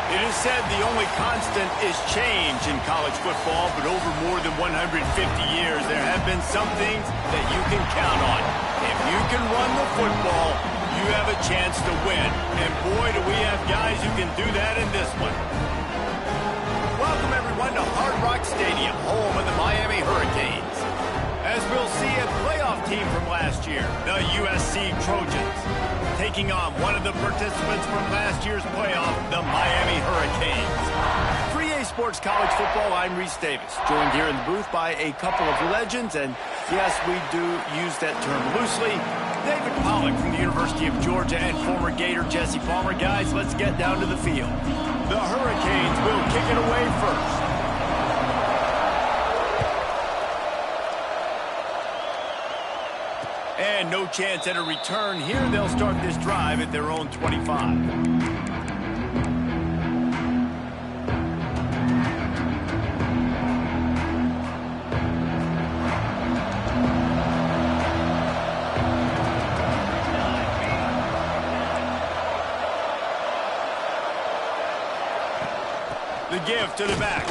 It is said the only constant is change in college football, but over more than 150 years, there have been some things that you can count on. If you can run the football, you have a chance to win. And boy, do we have guys who can do that in this one. Welcome, everyone, to Hard Rock Stadium, home of the Miami Hurricanes. As we'll see a playoff team from last year, the USC Trojans, taking on one of the participants from last year's playoff, the Miami Hurricanes. 3A Sports College Football, I'm Reese Davis, joined here in the booth by a couple of legends, and yes, we do use that term loosely. David Pollack from the University of Georgia and former Gator Jesse Palmer. Guys, let's get down to the field. The Hurricanes will kick it away first. And no chance at a return here. They'll start this drive at their own 25. The give to the back.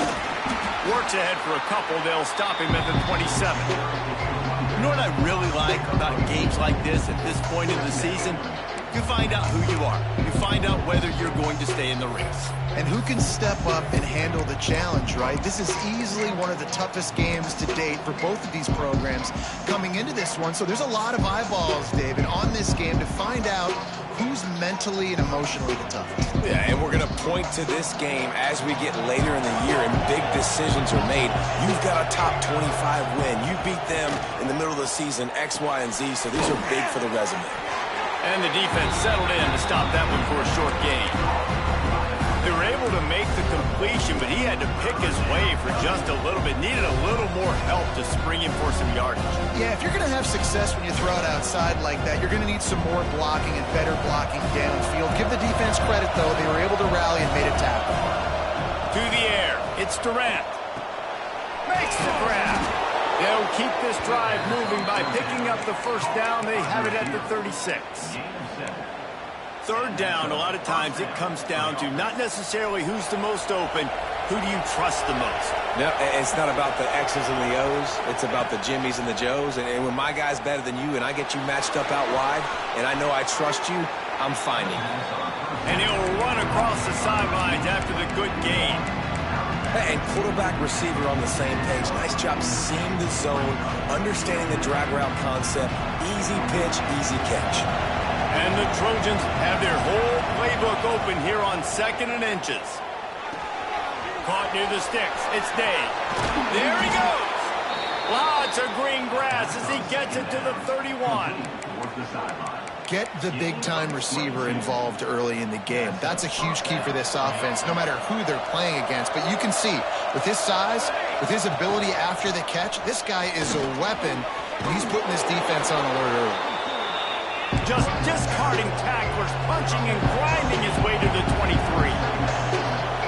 Works ahead for a couple. They'll stop him at the 27. You know what I really like about games like this at this point in the season? You find out who you are. You find out whether you're going to stay in the race. And who can step up and handle the challenge, right? This is easily one of the toughest games to date for both of these programs coming into this one. So there's a lot of eyeballs, David, on this game to find out who's mentally and emotionally the toughest. Yeah, and we're going to point to this game as we get later in the year and big decisions are made. You've got a top 25 win. You beat them in the middle of the season, X, Y, and Z, so these are big for the resume. And the defense settled in to stop that one for a short gain. They were able to make the completion, but he had to pick his way for just a little bit. Needed a little more help to spring him for some yardage. Yeah, if you're going to have success when you throw it outside like that, you're going to need some more blocking and better blocking downfield. Give the defense credit, though. They were able to rally and made a tackle. To the air. It's Durant. Makes the grab. They'll keep this drive moving by picking up the first down. They have it at the 36. Third down, a lot of times it comes down to not necessarily who's the most open, who do you trust the most? No, it's not about the X's and the O's. It's about the Jimmys and the Joes. And when my guy's better than you and I get you matched up out wide and I know I trust you, I'm finding you. And he'll run across the sidelines after the good gain. And quarterback receiver on the same page. Nice job seeing the zone, understanding the drag route concept. Easy pitch, easy catch. And the Trojans have their whole playbook open here on 2nd and inches. Caught near the sticks. It's Day. There he goes. Lots of green grass as he gets it to the 31. Get the big-time receiver involved early in the game. That's a huge key for this offense, no matter who they're playing against. But you can see, with his size, with his ability after the catch, this guy is a weapon, and he's putting this defense on alert early. Just discarding tacklers, punching and grinding his way to the 23.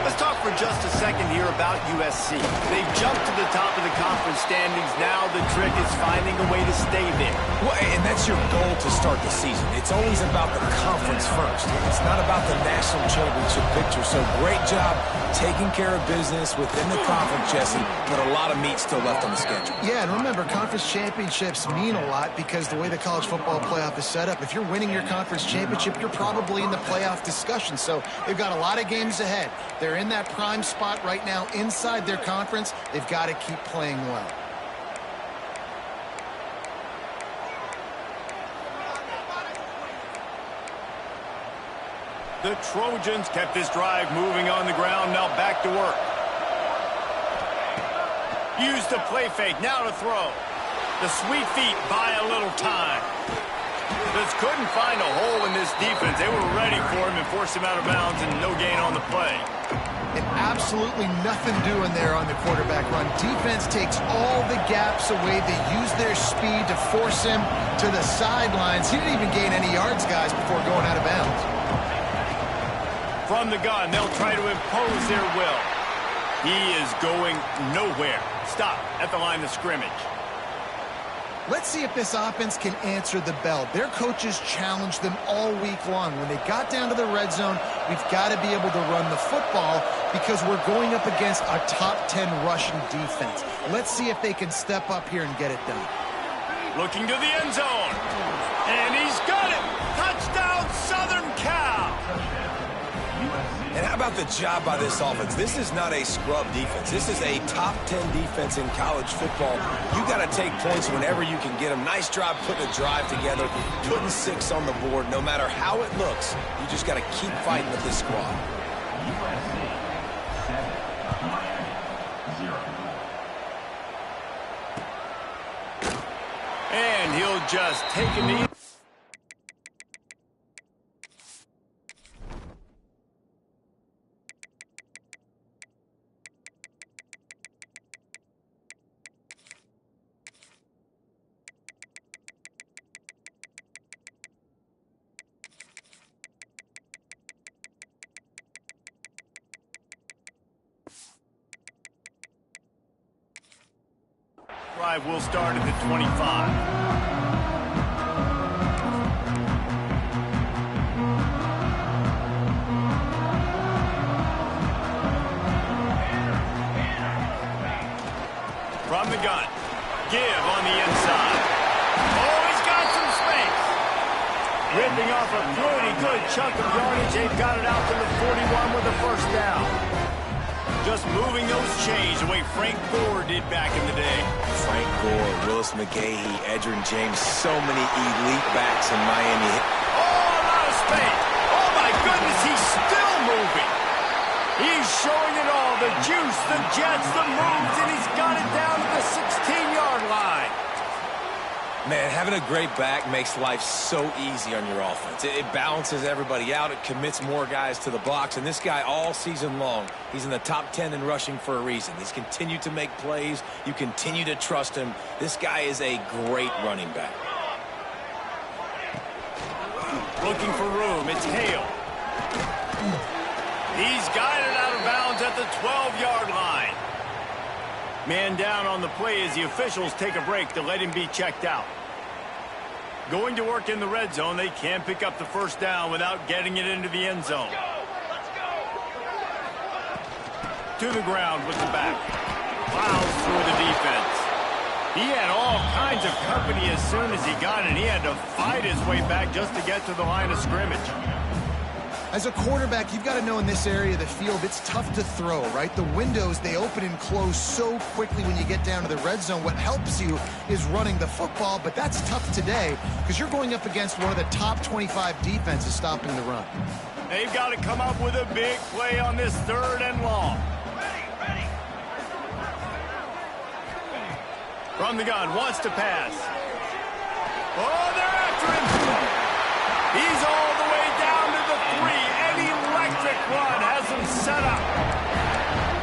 Let's talk for just a second here about USC. They jumped to the top of the conference standings. Now the trick is finding a way to stay there. Well, and that's your goal to start the season. It's always about the conference first. It's not about the national championship picture. So great job taking care of business within the conference, Jesse, but a lot of meat still left on the schedule. Yeah, and remember, conference championships mean a lot because the way the college football playoff is set up, if you're winning your conference championship, you're probably in the playoff discussion. So they've got a lot of games ahead. They're in that prime spot right now inside their conference. They've got to keep playing well. The Trojans kept this drive moving on the ground. Now back to work. Used the play fake. Now to throw. The sweet feet buy a little time. Just couldn't find a hole in this defense. They were ready for him and forced him out of bounds, and no gain on the play. And absolutely nothing doing there on the quarterback run. Defense takes all the gaps away. They use their speed to force him to the sidelines. He didn't even gain any yards, guys, before going out of bounds. From the gun, they'll try to impose their will. He is going nowhere. Stop at the line of scrimmage. Let's see if this offense can answer the bell. Their coaches challenged them all week long. When they got down to the red zone, we've got to be able to run the football because we're going up against a top 10 rushing defense. Let's see if they can step up here and get it done. Looking to the end zone. And he's got it. Touchdown, Southern Cal. And how about the job by this offense? This is not a scrub defense. This is a top 10 defense in college football. You got to take points whenever you can get them. Nice job putting a drive together, putting 6 on the board. No matter how it looks, you just got to keep fighting with this squad. And he'll just take a knee. Drive will start at the 25. From the gun. Give on the inside. Oh, he's got some space. Ripping off a pretty good chunk of yardage. They've got it out to the 41 with a first down. Just moving those chains the way Frank Gore did back in the day. Frank Gore, Willis McGahee, Edgerrin James, so many elite backs in Miami. Oh, a lot of space. Oh, my goodness, he's still moving. He's showing it all, the juice, the jets, the moves, and he's got it down to the 16-yard line. Man, having a great back makes life so easy on your offense. It balances everybody out. It commits more guys to the box. And this guy all season long, he's in the top 10 in rushing for a reason. He's continued to make plays. You continue to trust him. This guy is a great running back. Looking for room. It's Hale. He's got it out of bounds at the 12-yard line. Man down on the play as the officials take a break to let him be checked out. Going to work in the red zone. They can't pick up the first down without getting it into the end zone. To the ground with the back. Plows through the defense. He had all kinds of company as soon as he got it. He had to fight his way back just to get to the line of scrimmage. As a quarterback, you've got to know in this area of the field, it's tough to throw, right? The windows, they open and close so quickly when you get down to the red zone. What helps you is running the football, but that's tough today because you're going up against one of the top 25 defenses stopping the run. They've got to come up with a big play on this 3rd and long. From the gun, wants to pass. Oh, they're after him. He's all the way down to the 3. An electric run has him set up.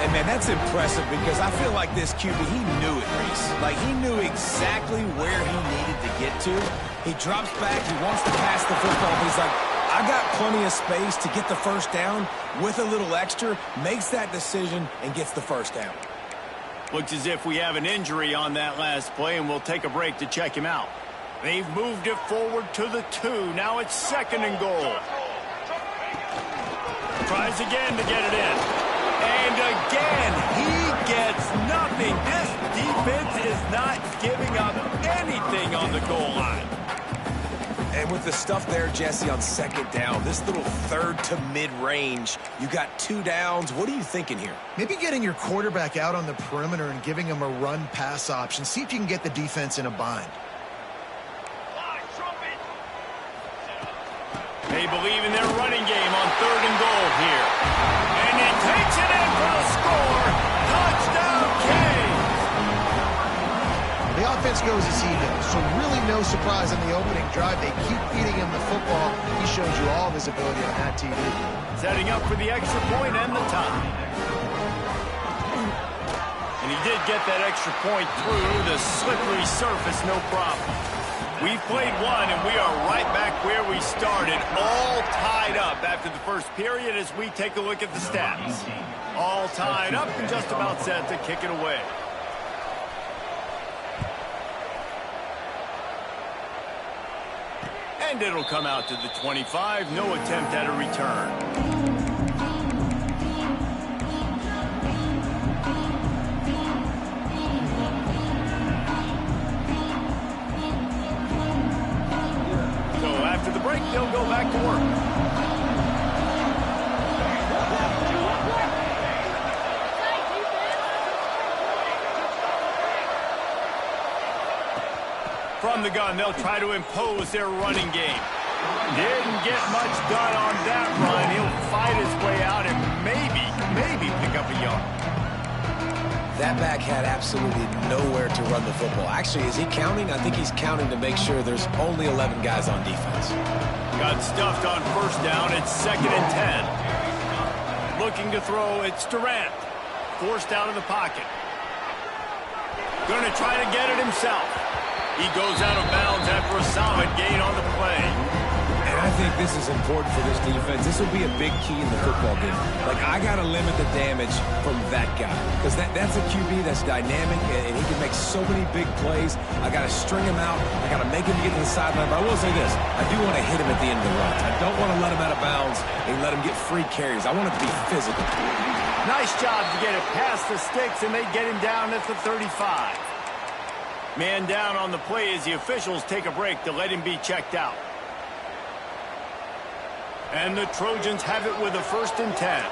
And, man, that's impressive because I feel like this QB, he knew it, Reese. Like, he knew exactly where he needed to get to. He drops back. He wants to pass the football. But he's like, I got plenty of space to get the first down with a little extra, makes that decision, and gets the first down. Looks as if we have an injury on that last play, and we'll take a break to check him out. They've moved it forward to the 2. Now it's 2nd and goal. Tries again to get it in. And again, he gets nothing. This defense is not giving up anything on the goal line. And with the stuff there, Jesse, on 2nd down, this little 3rd to mid-range, you got 2 downs. What are you thinking here? Maybe getting your quarterback out on the perimeter and giving him a run-pass option. See if you can get the defense in a bind. They believe in their running game on 3rd and goal here. And he takes it in for the score. Touchdown, Canes. The offense goes as he does, so really no surprise in the opening drive. They keep feeding him the football. He shows you all of his ability on that TV. Setting up for the extra point and the tie. And he did get that extra point through the slippery surface, no problem. We've played one, and we are right back where we started, all tied up after the first period as we take a look at the stats. All tied up and just about set to kick it away. And it'll come out to the 25. No attempt at a return. They'll go back to work. From the gun, they'll try to impose their running game. Didn't get much done on that run. He'll fight his way out and maybe pick up a yard. That back had absolutely nowhere to run the football. Actually, is he counting? I think he's counting to make sure there's only 11 guys on defense. Got stuffed on first down. It's 2nd and 10. Looking to throw. It's Durant. Forced out of the pocket. Going to try to get it himself. He goes out of bounds after a solid gain on the play. And I think this is important for this defense. This will be a big key in the football game. Like, I got to limit the damage from that guy. Because that's a QB that's dynamic, and he can make so many big plays. I got to string him out. I got to make him get to the sideline. But I will say this. I do want to hit him at the end of the run. I don't want to let him out of bounds and let him get free carries. I want it to be physical. Nice job to get it past the sticks, and they get him down at the 35. Man down on the play as the officials take a break to let him be checked out. And the Trojans have it with a 1st and 10.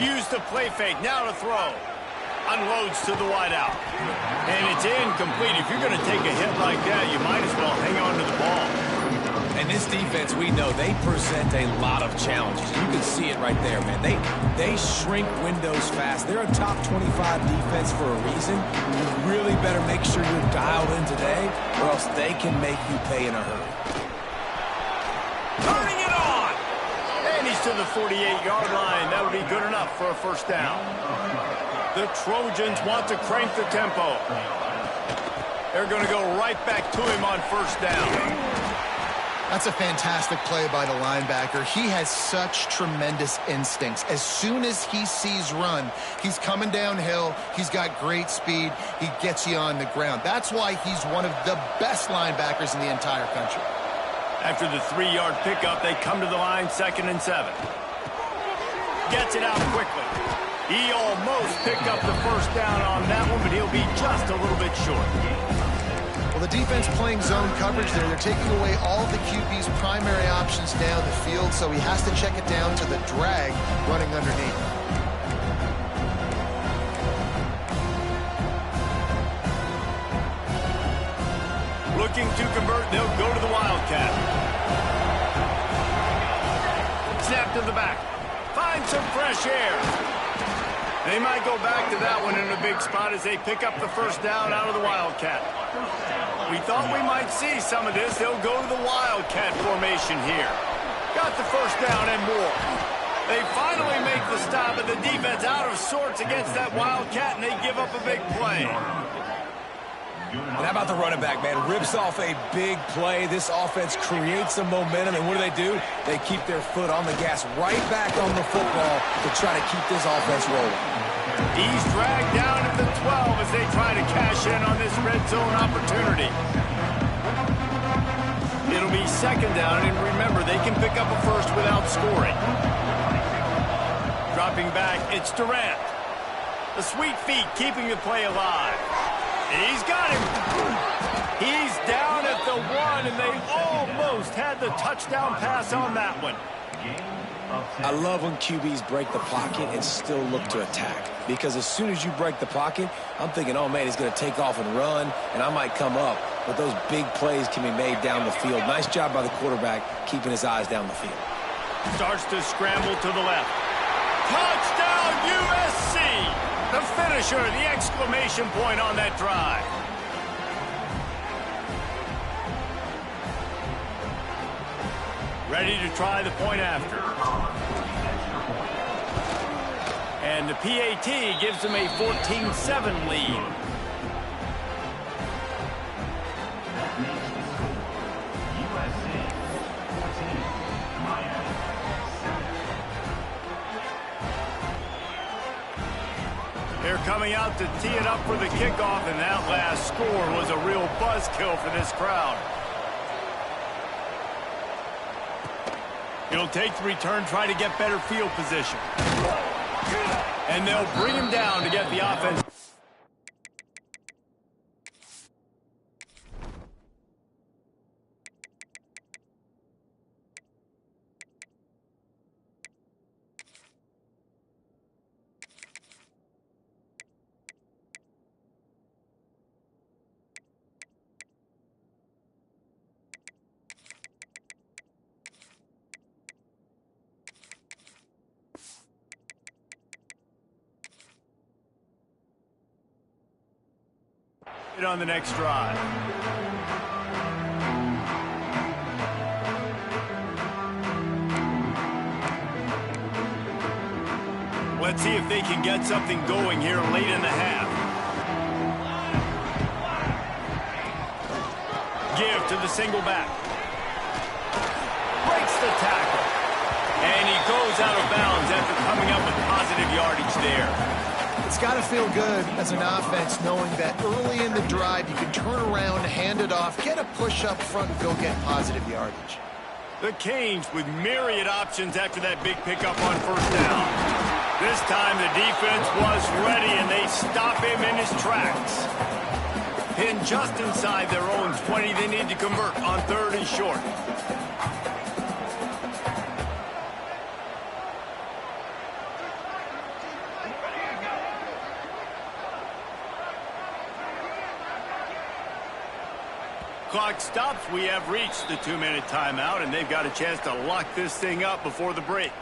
Use the play fake. Now to throw. Unloads to the wideout. And it's incomplete. If you're going to take a hit like that, you might as well hang on to the ball. And this defense, we know, they present a lot of challenges. You can see it right there, man. They shrink windows fast. They're a top 25 defense for a reason. You really better make sure you're dialed in today, or else they can make you pay in a hurry. Turning it on! And he's to the 48-yard line. That'll be good enough for a 1st down. The Trojans want to crank the tempo. They're going to go right back to him on 1st down. That's a fantastic play by the linebacker. He has such tremendous instincts. As soon as he sees run, he's coming downhill. He's got great speed. He gets you on the ground. That's why he's one of the best linebackers in the entire country. After the 3-yard pickup, they come to the line, 2nd and 7. Gets it out quickly. He almost picked up the 1st down on that one, but he'll be just a little bit short. Well, the defense playing zone coverage there. They're taking away all of the QB's primary options down the field, so he has to check it down to the drag running underneath. Looking to convert, they'll go to the Wildcat. Snap to the back. Find some fresh air. They might go back to that one in a big spot as they pick up the 1st down out of the Wildcat. We thought we might see some of this. They'll go to the Wildcat formation here. Got the 1st down and more. They finally make the stop, but the defense out of sorts against that Wildcat, and they give up a big play. And how about the running back, man? Rips off a big play. This offense creates some momentum, and what do? They keep their foot on the gas right back on the football to try to keep this offense rolling. He's dragged down at the 12 as they try to cash in on this red zone opportunity. It'll be 2nd down, and remember, they can pick up a 1st without scoring. Dropping back, it's Durant. The sweet feet keeping the play alive. He's got him. He's down at the 1, and they almost had the touchdown pass on that one. I love when QBs break the pocket and still look to attack. Because as soon as you break the pocket, I'm thinking, oh, man, he's going to take off and run, and I might come up. But those big plays can be made down the field. Nice job by the quarterback keeping his eyes down the field. Starts to scramble to the left. Touchdown, USC! The finisher, the exclamation point on that drive. Ready to try the point after. And the PAT gives them a 14-7 lead. Here coming out to tee it up for the kickoff, and that last score was a real buzzkill for this crowd. He'll take the return, try to get better field position. And they'll bring him down to get the offense. On the next drive. Let's see if they can get something going here late in the half. Give to the single back. Breaks the tackle. And he goes out of bounds after coming up with positive yardage there. It's got to feel good as an offense knowing that early in the drive you can turn around, hand it off, get a push up front, and go get positive yardage. The Canes with myriad options after that big pickup on first down. This time the defense was ready and they stop him in his tracks. Pinned just inside their own 20, they need to convert on 3rd and short. Clock stops. We have reached the 2-minute timeout, and they've got a chance to lock this thing up before the break.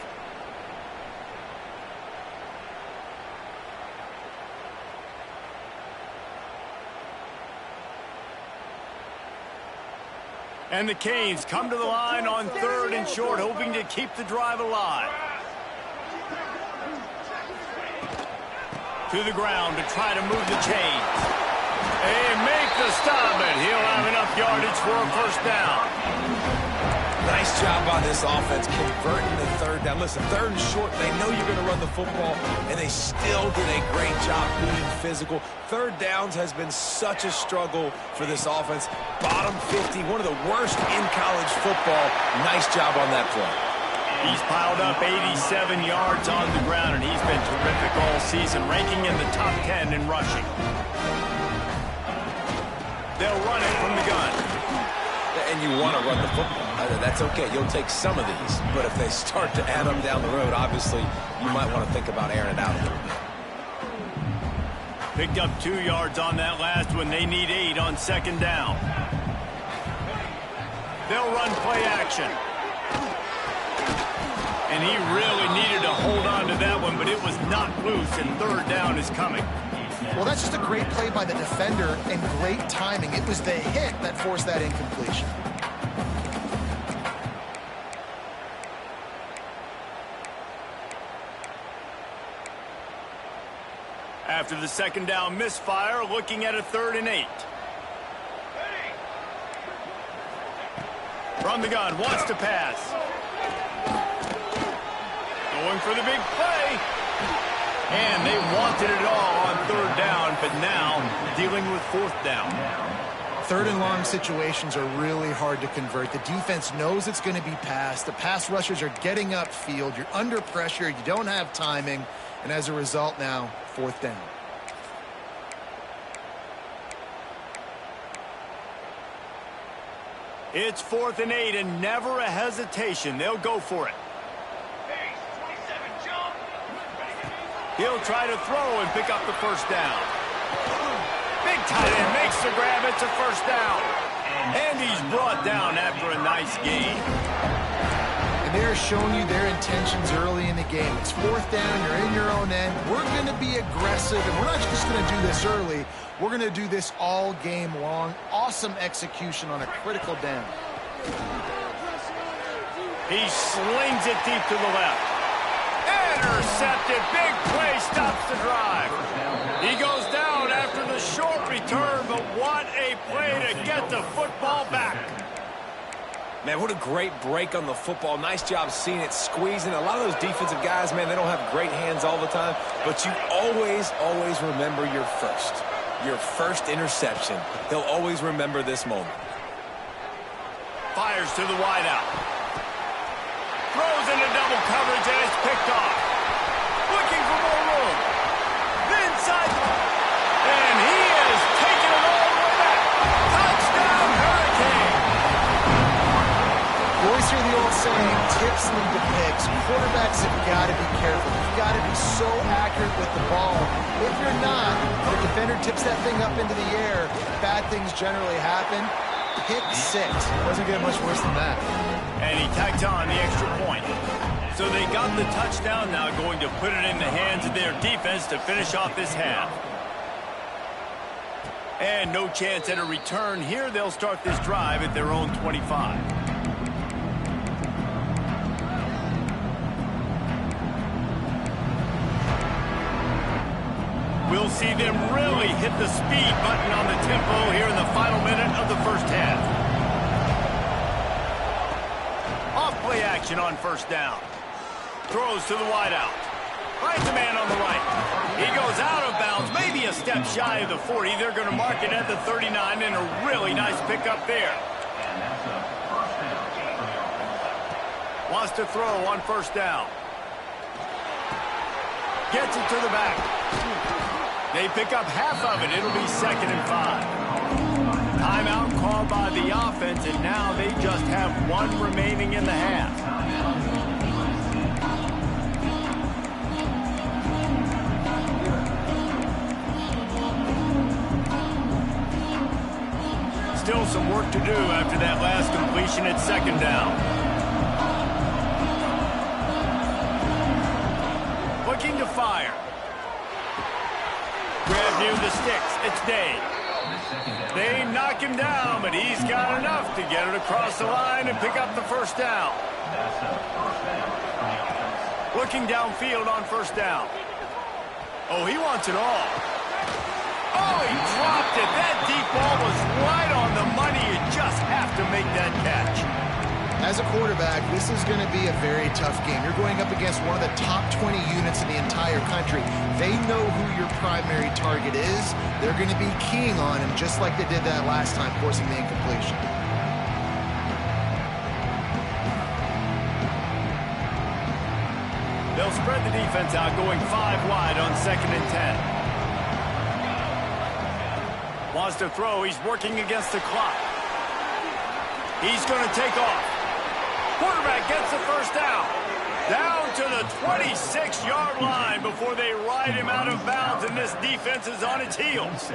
And the Canes come to the line on 3rd and short, hoping to keep the drive alive. To the ground to try to move the chains. They make the stop, and he'll have enough yardage for a first down. Nice job by this offense converting the 3rd down. Listen, 3rd and short, they know you're going to run the football, and they still did a great job being physical. 3rd downs has been such a struggle for this offense. Bottom 50, one of the worst in college football. Nice job on that play. He's piled up 87 yards on the ground, and he's been terrific all season, ranking in the top 10 in rushing. They'll run it from the gun. And you want to run the football. That's okay. You'll take some of these. But if they start to add up down the road, obviously, you might want to think about airing it out a little bit. Picked up 2 yards on that last one. They need 8 on 2nd down. They'll run play action. And he really needed to hold on to that one, but it was not loose, and 3rd down is coming. Well, that's just a great play by the defender and great timing. It was the hit that forced that incompletion. After the 2nd down misfire, looking at a 3rd and 8. From the gun, wants to pass. Going for the big play. And they wanted it all on 3rd down, but now dealing with 4th down. 3rd and long situations are really hard to convert. The defense knows it's going to be passed. The pass rushers are getting upfield. You're under pressure. You don't have timing. And as a result now, 4th down. It's 4th and 8 and never a hesitation. They'll go for it. He'll try to throw and pick up the first down. Big tight end makes the grab. It's a first down. And he's brought down after a nice gain. And they're showing you their intentions early in the game. It's 4th down. You're in your own end. We're going to be aggressive, and we're not just going to do this early. We're going to do this all game long. Awesome execution on a critical down. He slings it deep to the left. Intercepted. Big play stops the drive. He goes down after the short return, but what a play to get the football back. Man, what a great break on the football. Nice job seeing it, squeezing. A lot of those defensive guys, man, they don't have great hands all the time, but you always, always remember your first interception. They'll always remember this moment. Fires to the wideout. Throws into double coverage, and it's picked off. Looking for more room. Inside. And he is taking it all the way back. Touchdown, Hurricane. You always hear the old saying, tips lead to picks. Quarterbacks have got to be careful. You've got to be so accurate with the ball. If you're not, the defender tips that thing up into the air. Bad things generally happen. Pick 6. Doesn't get much worse than that. And he tacked on the extra point. So they got the touchdown, now going to put it in the hands of their defense to finish off this half. And no chance at a return here. They'll start this drive at their own 25. We'll see them really hit the speed button on the tempo here in the final minute of the first half. Off play action on first down. Throws to the wideout. Finds a man on the right. He goes out of bounds, maybe a step shy of the 40. They're going to mark it at the 39, and a really nice pickup there. Wants to throw on first down. Gets it to the back. They pick up half of it. It'll be 2nd and 5. Timeout called by the offense, and now they just have one remaining in the half. Still some work to do after that last completion at 2nd down. Looking to fire. Grab near the sticks. It's Day. They knock him down, but he's got enough to get it across the line and pick up the first down. Looking downfield on first down. Oh, he wants it all. Oh, he dropped it. That deep ball was right on the money. You just have to make that catch. As a quarterback, this is going to be a very tough game. You're going up against one of the top 20 units in the entire country. They know who your primary target is. They're going to be keying on him just like they did that last time, forcing the incompletion. They'll spread the defense out, going 5 wide on 2nd and 10. Wants to throw. He's working against the clock. He's going to take off. Quarterback gets the first down. Down to the 26-yard line before they ride him out of bounds, and this defense is on its heels.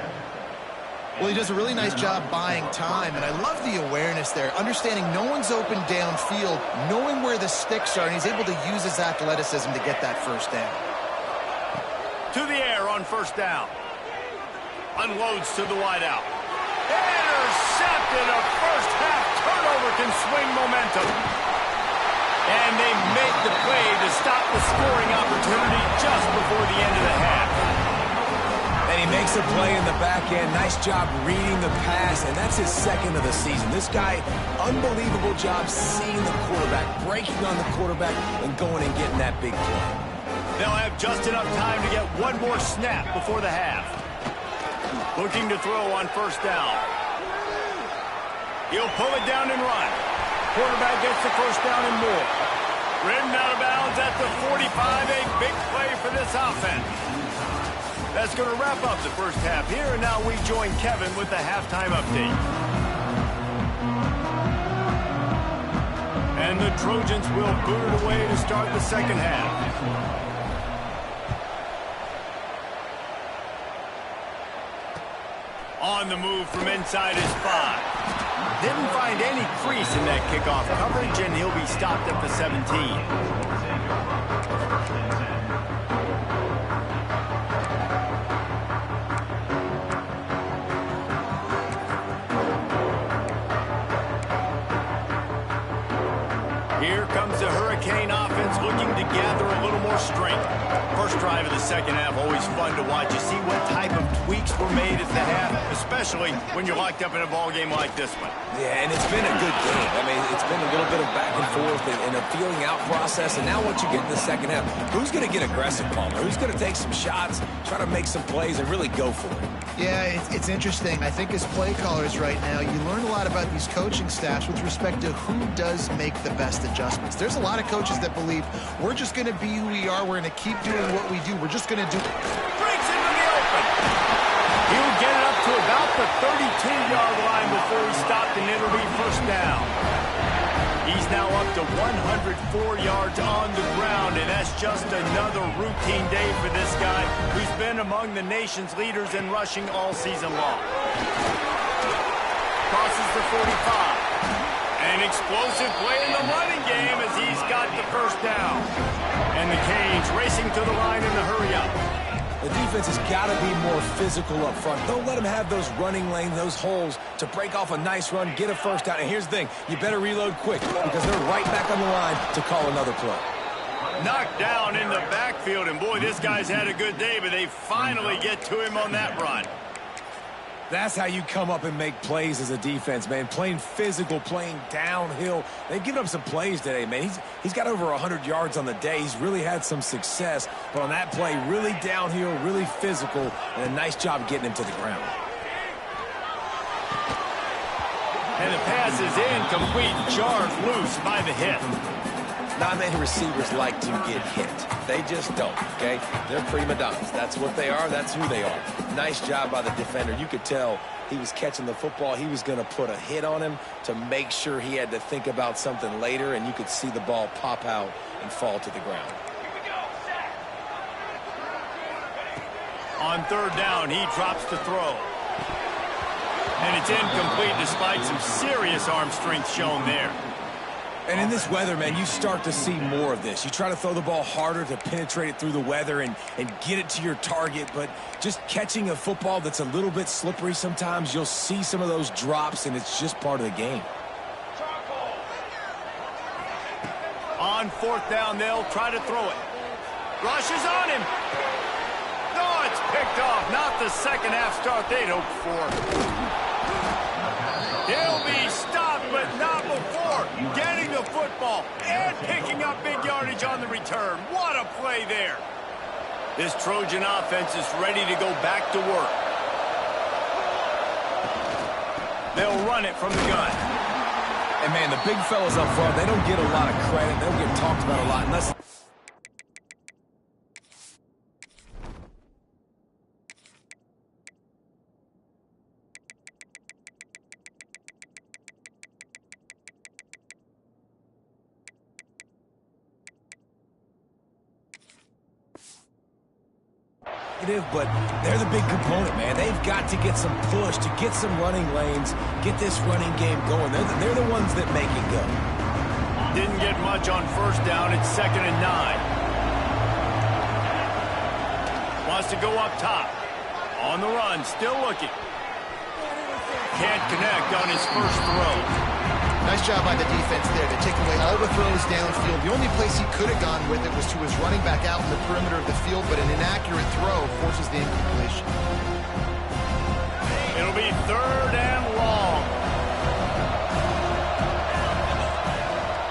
Well, he does a really nice job buying time, and I love the awareness there, understanding no one's open downfield, knowing where the sticks are, and he's able to use his athleticism to get that first down. To the air on first down. Unloads to the wideout. Intercepted. A first half turnover can swing momentum. And they make the play to stop the scoring opportunity just before the end of the half. And he makes a play in the back end. Nice job reading the pass, and that's his 2nd of the season. This guy, unbelievable job seeing the quarterback, breaking on the quarterback, and going and getting that big play. They'll have just enough time to get one more snap before the half. Looking to throw on first down. He'll pull it down and run. Quarterback gets the first down and more. Ridden out of bounds at the 45. A big play for this offense. That's going to wrap up the first half here, and now we join Kevin with the halftime update. And the Trojans will boot it away to start the second half. On the move from inside his 5. Didn't find any crease in that kickoff coverage, and he'll be stopped at the 17. Here comes the Hurricane offense looking to gather a little more strength. First drive of the second half, always fun to watch. You see what type of tweaks were made at the half, especially when you're locked up in a ball game like this one. Yeah, and it's been a good game. I mean, it's been forth in a feeling out process. And now what you get in the second half, who's going to get aggressive, Palmer? Who's going to take some shots, try to make some plays, and really go for it? Yeah, it's interesting. I think as play callers right now, you learn a lot about these coaching staffs with respect to who does make the best adjustments. There's a lot of coaches that believe we're just going to be who we are. We're going to keep doing what we do. We're just going to do. Breaks into the open. He'll get it up to about the 32-yard line before he stopped, and it'll be first down. He's now up to 104 yards on the ground, and that's just another routine day for this guy who's been among the nation's leaders in rushing all season long. Crosses the 45. An explosive play in the running game as he's got the first down. And the Canes racing to the line in the hurry-up. The defense has got to be more physical up front. Don't let them have those running lanes, those holes to break off a nice run, get a first down. And here's the thing, you better reload quick because they're right back on the line to call another play. Knocked down in the backfield, and boy, this guy's had a good day, but they finally get to him on that run. That's how you come up and make plays as a defense, man. Playing physical, playing downhill. They've given up some plays today, man. He's got over 100 yards on the day. He's really had some success. But on that play, really downhill, really physical, and a nice job getting him to the ground. And the pass is incomplete, jarred loose by the hit. Not many receivers like to get hit. They just don't, okay? They're prima donnas. That's what they are. That's who they are. Nice job by the defender. You could tell he was catching the football. He was going to put a hit on him to make sure he had to think about something later, and you could see the ball pop out and fall to the ground. On third down, he drops to throw. And it's incomplete despite some serious arm strength shown there. And in this weather, man, you start to see more of this. You try to throw the ball harder to penetrate it through the weather and get it to your target, but just catching a football that's a little bit slippery sometimes, you'll see some of those drops, and it's just part of the game. On fourth down, they'll try to throw it. Rushes on him. No, it's picked off. Not the second half start they'd hoped for. He'll be stopped, but not before getting the football and picking up big yardage on the return. What a play there. This Trojan offense is ready to go back to work. They'll run it from the gun. And, man, the big fellas up front, they don't get a lot of credit. They don't get talked about a lot unless... But they're the big component, man. They've got to get some push, to get some running lanes, get this running game going. They're the ones that make it go. Didn't get much on first down. It's 2nd and 9. Wants to go up top. On the run, still looking. Can't connect on his first throw. Nice job by the defense there to take away all the throws downfield. The only place he could have gone with it was to his running back out in the perimeter of the field, but an inaccurate throw forces the incompletion. It'll be 3rd and long.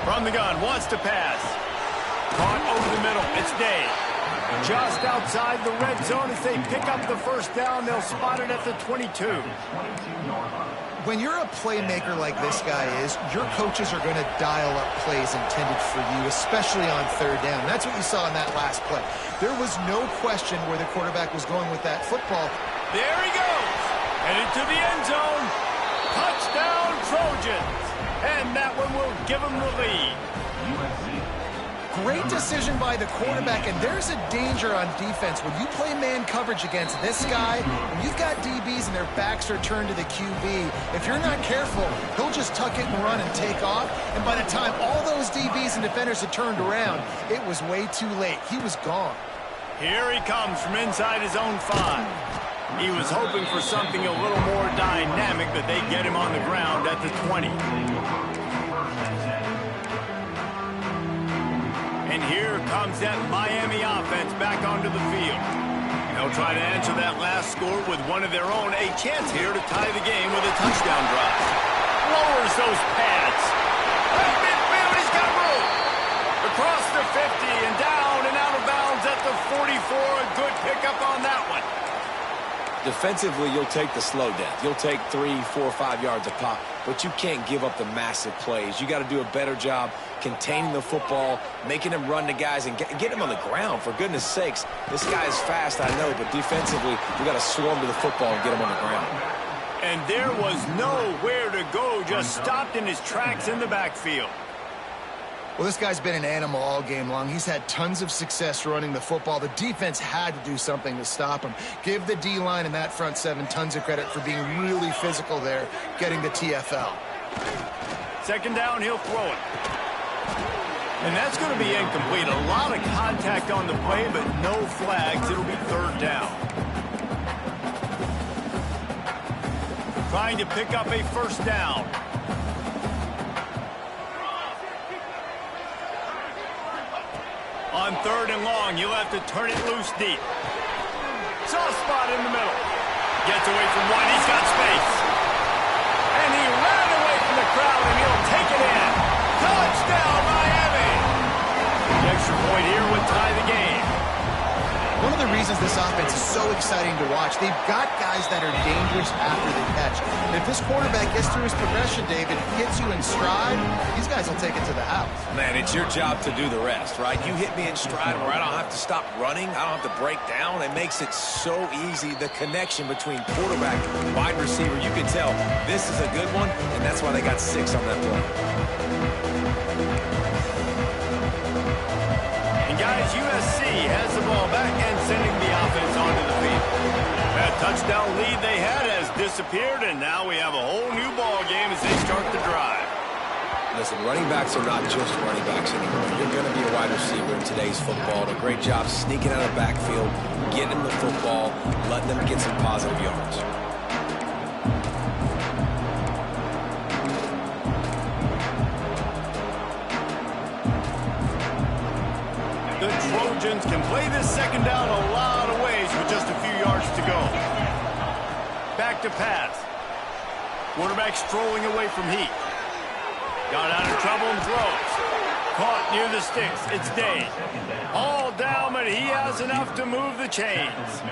From the gun, wants to pass. Caught over the middle. It's Day. Just outside the red zone as they pick up the first down. They'll spot it at the 22. When you're a playmaker like this guy is, your coaches are going to dial up plays intended for you, especially on third down. That's what you saw in that last play. There was no question where the quarterback was going with that football. There he goes. Headed to the end zone. Touchdown, Trojans. And that one will give them the lead. Great decision by the quarterback, and there's a danger on defense. When you play man coverage against this guy, when you've got DBs and their backs are turned to the QB, if you're not careful, he'll just tuck it and run and take off. And by the time all those DBs and defenders had turned around, it was way too late. He was gone. Here he comes from inside his own 5. He was hoping for something a little more dynamic, but they get him on the ground at the 20. And here comes that Miami offense back onto the field. They'll try to answer that last score with one of their own. A chance here to tie the game with a touchdown drive. Lowers those pads. Right midfield, he's got 44, a good pickup on that one. Defensively, you'll take the slow death. You'll take 3, 4, 5 yards a pop, but you can't give up the massive plays. You got to do a better job containing the football, making them run to guys, and get them on the ground. For goodness sakes, this guy is fast, I know, but defensively, we got to swarm to the football and get him on the ground. And there was nowhere to go, just stopped in his tracks in the backfield. Well, this guy's been an animal all game long. He's had tons of success running the football. The defense had to do something to stop him. Give the D-line and that front seven tons of credit for being really physical there, getting the TFL. Second down, he'll throw it. And that's going to be incomplete. A lot of contact on the play, but no flags. It'll be third down. Trying to pick up a first down. On third and long, you'll have to turn it loose deep. Soft spot in the middle. Gets away from one. He's got space. And he ran away from the crowd, and he'll take it in. Touchdown, Miami. The extra point here would tie the game. One of the reasons this offense is so exciting to watch, they've got guys that are dangerous after the catch. And if this quarterback gets through his progression, David, hits you in stride, these guys will take it to the house. Man, it's your job to do the rest, right? You hit me in stride where I don't have to stop running. I don't have to break down. It makes it so easy. The connection between quarterback and wide receiver, you can tell this is a good one, and that's why they got 6 on that play. Guys, USC has the ball back and sending the offense onto the field. That touchdown lead they had has disappeared, and now we have a whole new ball game as they start the drive. Listen, running backs are not just running backs anymore. You're going to be a wide receiver in today's football. A great job sneaking out of the backfield, getting them the football, letting them get some positive yards. The Trojans can play this second down a lot of ways with just a few yards to go. Back to pass. Quarterback strolling away from heat. Got out of trouble and throws. Caught near the sticks. It's Day. All down, but he has enough to move the chains.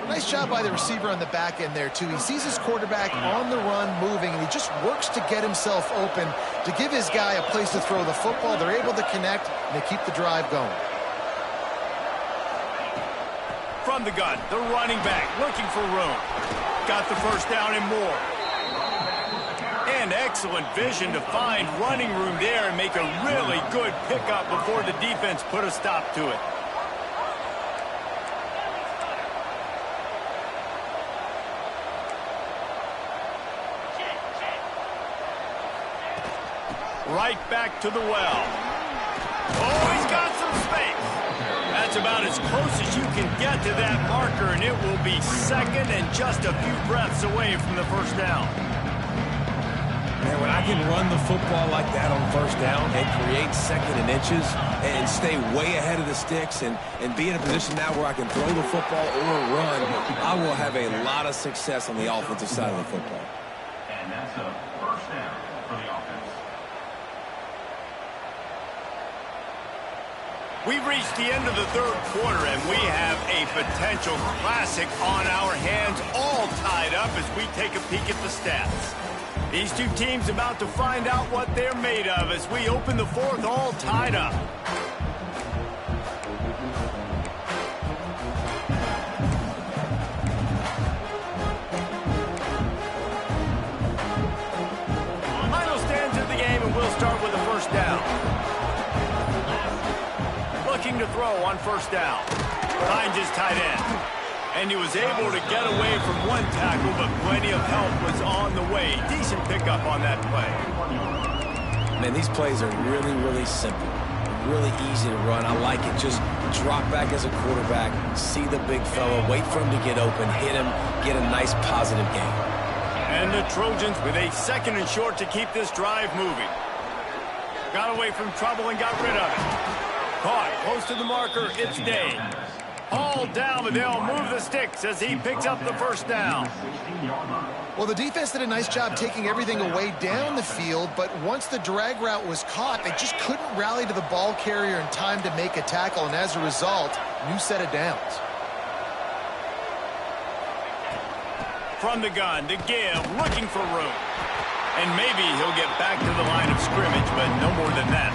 Nice job by the receiver on the back end there, too. He sees his quarterback on the run moving, and he just works to get himself open to give his guy a place to throw the football. They're able to connect, and they keep the drive going. From the gun, the running back looking for room. Got the first down and more. And excellent vision to find running room there and make a really good pickup before the defense put a stop to it. Right back to the well. Oh, he's got some space. That's about as close as you can get to that marker, and it will be second and just a few breaths away from the first down. Man, when I can run the football like that on first down and create second and inches and stay way ahead of the sticks and be in a position now where I can throw the football or run, I will have a lot of success on the offensive side of the football. And that's a first down for the offense. We've reached the end of the third quarter, and we have a potential classic on our hands, all tied up as we take a peek at the stats. These two teams about to find out what they're made of as we open the fourth, all tied up. Final stands of the game, and we'll start with the first down. Looking to throw on first down. Finds his tight end. And he was able to get away from one tackle, but plenty of help was on the way. Decent pickup on that play. Man, these plays are really, really simple. Really easy to run. I like it. Just drop back as a quarterback, see the big fella, wait for him to get open, hit him, get a nice positive gain. And the Trojans with a second and short to keep this drive moving. Got away from trouble and got rid of it. Caught close to the marker. It's Day. Hauled down, but they'll move the sticks as he picks up the first down. Well, the defense did a nice job taking everything away down the field, but once the drag route was caught, they just couldn't rally to the ball carrier in time to make a tackle, and as a result, new set of downs. From the gun to give, looking for room. And maybe he'll get back to the line of scrimmage, but no more than that.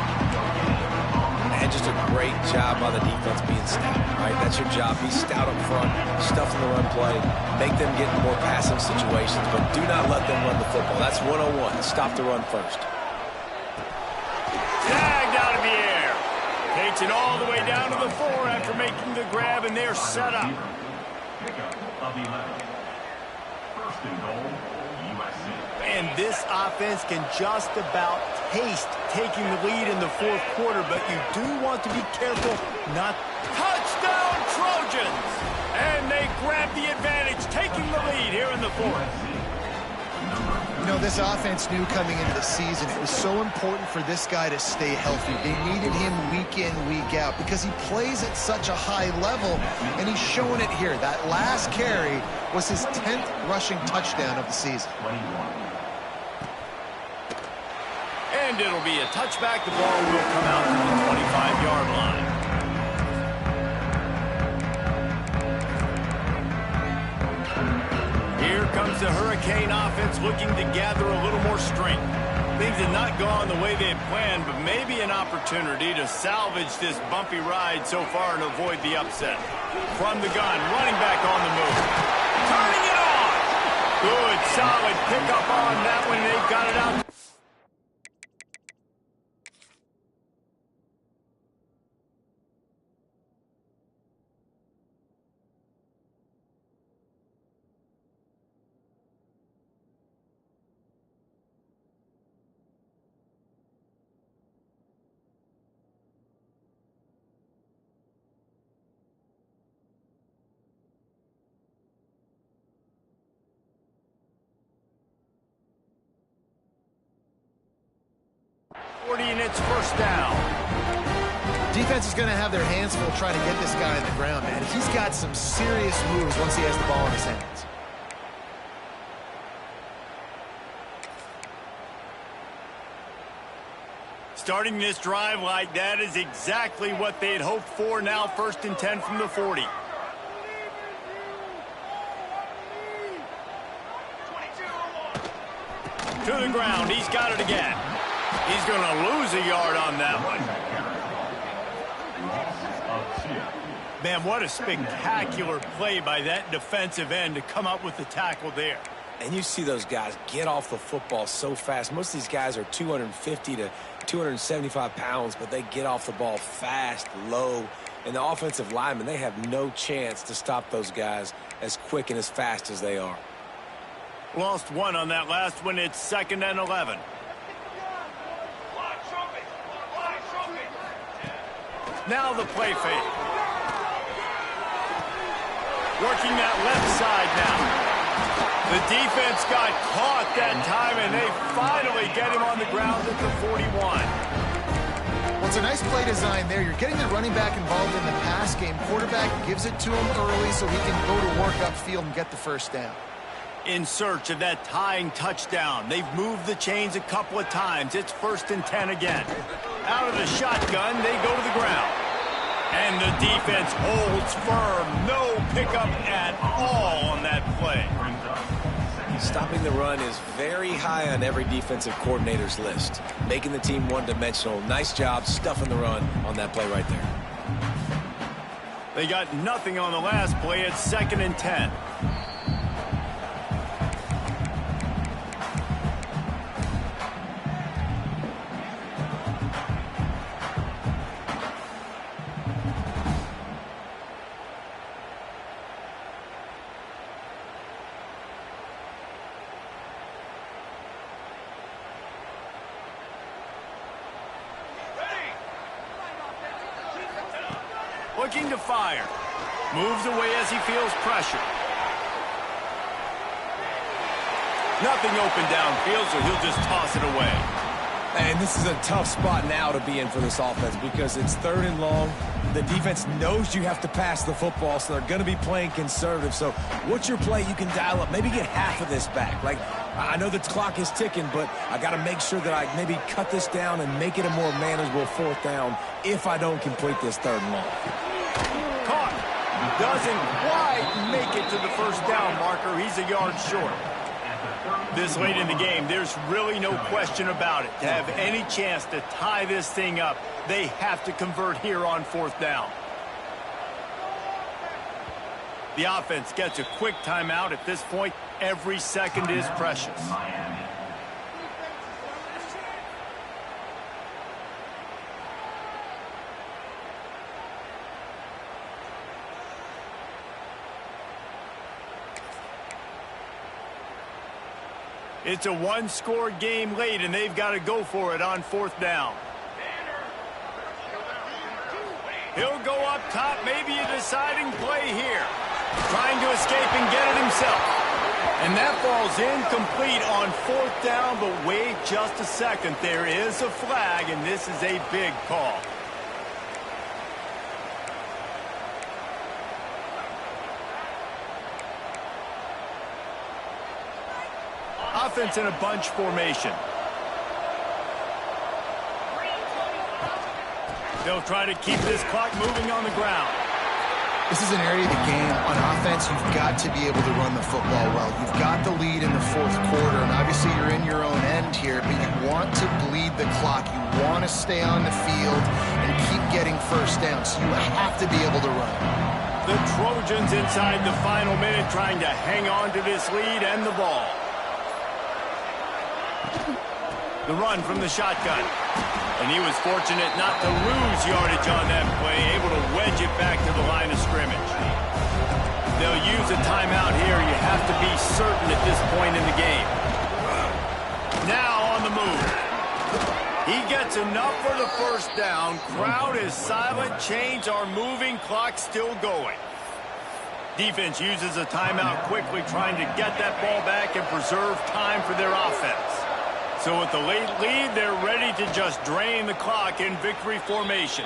And just a great job by the defense being stout, right? That's your job. Be stout up front, stuff in the run play, make them get in more passing situations, but do not let them run the football. That's 101. Stop the run first. Tagged out of the air. Takes it all the way down to the 4 after making the grab, and they're set up. Pickup of 11. First and goal, USC. And this offense can just about taste taking the lead in the fourth quarter, but you do want to be careful not. Touchdown Trojans! And they grab the advantage, taking the lead here in the fourth. You know, this offense knew coming into the season it was so important for this guy to stay healthy. They needed him week in, week out because he plays at such a high level, and he's showing it here. That last carry was his 10th rushing touchdown of the season. And it'll be a touchback. The ball will come out to the 25-yard line. Here comes the Hurricane offense looking to gather a little more strength. Things have not gone the way they had planned, but maybe an opportunity to salvage this bumpy ride so far and avoid the upset. From the gun, running back on the move. Turning it on! Good, solid pickup on that one. They've got it out. And it's first down. Defense is going to have their hands full trying to get this guy on the ground, man. He's got some serious moves once he has the ball in his hands. Starting this drive like that is exactly what they'd hoped for. Now 1st and 10 from the 40. To the ground. He's got it again. He's going to lose a yard on that one. Man, what a spectacular play by that defensive end to come up with the tackle there. And you see those guys get off the football so fast. Most of these guys are 250 to 275 pounds, but they get off the ball fast, low. And the offensive linemen, they have no chance to stop those guys as quick and as fast as they are. Lost one on that last one. It's 2nd and 11. Now the play fake. Working that left side now. The defense got caught that time, and they finally get him on the ground at the 41. Well, it's a nice play design there. You're getting the running back involved in the pass game. Quarterback gives it to him early so he can go to work upfield and get the first down. In search of that tying touchdown. They've moved the chains a couple of times. It's 1st and 10 again. Out of the shotgun, they go to the ground. And the defense holds firm. No pickup at all on that play. Stopping the run is very high on every defensive coordinator's list. Making the team one-dimensional. Nice job stuffing the run on that play right there. They got nothing on the last play. It's 2nd and 10. Looking to fire. Moves away as he feels pressure. Nothing open downfield, so he'll just toss it away. And this is a tough spot now to be in for this offense because it's 3rd and long. The defense knows you have to pass the football, so they're going to be playing conservative. So what's your play you can dial up? Maybe get half of this back. Like, I know the clock is ticking, but I got to make sure that I maybe cut this down and make it a more manageable 4th down if I don't complete this 3rd and long. Caught. Doesn't quite make it to the 1st down marker. He's a yard short. This late in the game, there's really no question about it. To have any chance to tie this thing up, they have to convert here on 4th down. The offense gets a quick timeout. At this point, every second is precious. It's a one-score game late, and they've got to go for it on 4th down. He'll go up top, maybe a deciding play here. Trying to escape and get it himself. And that falls incomplete on 4th down, but wait just a second. There is a flag, and this is a big call. Offense in a bunch formation. They'll try to keep this clock moving on the ground. This is an area of the game. On offense, you've got to be able to run the football well. You've got the lead in the 4th quarter, and obviously you're in your own end here, but you want to bleed the clock. You want to stay on the field and keep getting 1st down, so you have to be able to run. The Trojans inside the final minute trying to hang on to this lead and the ball. The run from the shotgun. And he was fortunate not to lose yardage on that play, able to wedge it back to the line of scrimmage. They'll use a timeout here. You have to be certain at this point in the game. Now on the move. He gets enough for the 1st down. Crowd is silent. Chains are moving. Clock still going. Defense uses a timeout quickly, trying to get that ball back and preserve time for their offense. So with the late lead, they're ready to just drain the clock in victory formation.